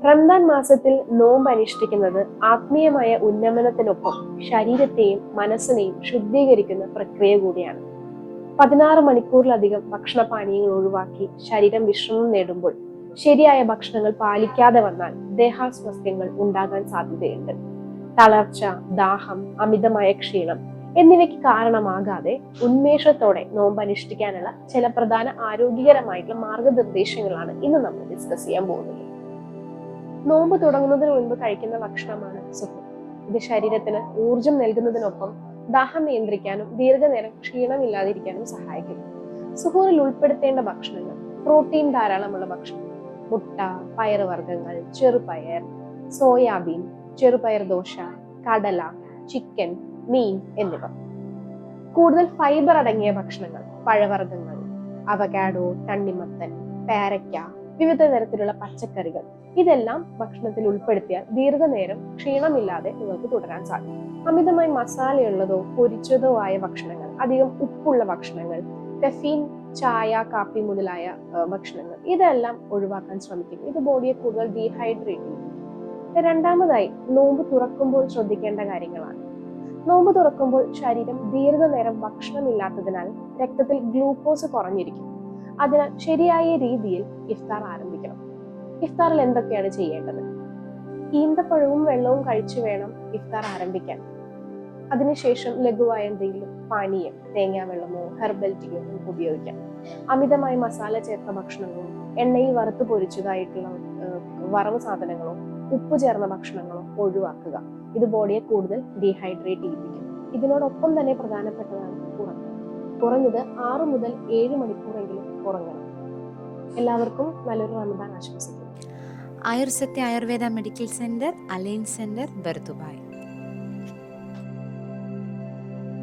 റംദാൻ മാസത്തിൽ നോമ്പ് അനുഷ്ഠിക്കുന്നത് ആത്മീയമായ ഉന്നമനത്തിനൊപ്പം ശരീരത്തെയും മനസ്സിനെയും ശുദ്ധീകരിക്കുന്ന പ്രക്രിയ കൂടിയാണ്. 16 മണിക്കൂറിലധികം ഭക്ഷണപാനീയങ്ങൾ ഒഴിവാക്കി ശരീരം വിശ്രമം നേടുമ്പോൾ ശരിയായ ഭക്ഷണങ്ങൾ പാലിക്കാതെ വന്നാൽ ദേഹാസ്വാസ്ഥ്യങ്ങൾ ഉണ്ടാകാൻ സാധ്യതയുണ്ട്. തളർച്ച, ദാഹം, അമിതമായ ക്ഷീണം എന്നിവയ്ക്ക് കാരണമാകാതെ ഉന്മേഷത്തോടെ നോമ്പ് അനുഷ്ഠിക്കാനുള്ള ചില പ്രധാന ആരോഗ്യകരമായിട്ടുള്ള മാർഗനിർദ്ദേശങ്ങളാണ് ഇന്ന് നമ്മൾ ഡിസ്കസ് ചെയ്യാൻ പോകുന്നത്. നോമ്പ് തുടങ്ങുന്നതിന് മുൻപ് കഴിക്കുന്ന ഭക്ഷണമാണ് സുഹൂർ. ഇത് ശരീരത്തിന് ഊർജം നൽകുന്നതിനൊപ്പം ദാഹം നിയന്ത്രിക്കാനും ദീർഘനേരം ക്ഷീണമില്ലാതിരിക്കാനും സഹായിക്കുന്നു. സുഹൂറിൽ ഉൾപ്പെടുത്തേണ്ട ഭക്ഷണങ്ങൾ: പ്രോട്ടീൻ ധാരാളമുള്ള ഭക്ഷണം, മുട്ട, പയറുവർഗ്ഗങ്ങൾ, ചെറുപയർ, സോയാബീൻ, ചെറുപയർ ദോശ, കടല, ചിക്കൻ, മീൻ എന്നിവ. കൂടുതൽ ഫൈബർ അടങ്ങിയ ഭക്ഷണങ്ങൾ: പഴവർഗ്ഗങ്ങൾ, അവകാഡോ, തണ്ണിമത്തൻ, പേരയ്ക്ക, വിവിധ തരത്തിലുള്ള പച്ചക്കറികൾ. ഇതെല്ലാം ഭക്ഷണത്തിൽ ഉൾപ്പെടുത്തിയാൽ ദീർഘനേരം ക്ഷീണമില്ലാതെ നിങ്ങൾക്ക് തുടരാൻ സാധിക്കും. അമിതമായി മസാലയുള്ളതോ പൊരിച്ചതോ ആയ ഭക്ഷണങ്ങൾ, അധികം ഉപ്പുള്ള ഭക്ഷണങ്ങൾ, കഫീൻ, ചായ, കാപ്പി മുതലായ ഭക്ഷണങ്ങൾ ഇതെല്ലാം ഒഴിവാക്കാൻ ശ്രമിക്കും. ഇത് ബോഡിയെ കൂടുതൽ ഡീഹൈഡ്രേറ്റ് ചെയ്യും. രണ്ടാമതായി, നോമ്പ് തുറക്കുമ്പോൾ ശ്രദ്ധിക്കേണ്ട കാര്യങ്ങളാണ്. നോമ്പ് തുറക്കുമ്പോൾ ശരീരം ദീർഘനേരം ഭക്ഷണമില്ലാത്തതിനാൽ രക്തത്തിൽ ഗ്ലൂക്കോസ് കുറഞ്ഞിരിക്കും. അതിനാൽ ശരിയായ രീതിയിൽ ഇഫ്താർ ആരംഭിക്കണം. ഇഫ്താറിൽ എന്തൊക്കെയാണ് ചെയ്യേണ്ടത്? ഈന്തപ്പഴവും വെള്ളവും കഴിച്ചു വേണം ഇഫ്താർ ആരംഭിക്കാൻ. അതിനുശേഷം ലഘുവായ എന്തെങ്കിലും പാനീയം, തേങ്ങാ വെള്ളമോ ഹെർബൽ ടീയോ ഉപയോഗിക്കാം. അമിതമായി മസാല ചേർത്ത ഭക്ഷണങ്ങളോ എണ്ണയിൽ വറുത്ത് പൊരിച്ചതായിട്ടുള്ള വറവ് സാധനങ്ങളോ ഉപ്പ് ചേർന്ന ഭക്ഷണങ്ങളോ ഒഴിവാക്കുക. ഇത് ബോഡിയെ കൂടുതൽ ഡീഹൈഡ്രേറ്റ് ചെയ്യിപ്പിക്കും. ഇതിനോടൊപ്പം തന്നെ പ്രധാനപ്പെട്ടതാണ് ഉറക്കം. കുറഞ്ഞത് 6 മുതൽ 7 മണിക്കൂറെങ്കിലും ഉറങ്ങണം. എല്ലാവർക്കും നല്ലൊരു റമദാൻ ആശംസിക്കുന്നു. Ayursatya Ayurveda medical centre, Al Ain centre, Bur Dubai.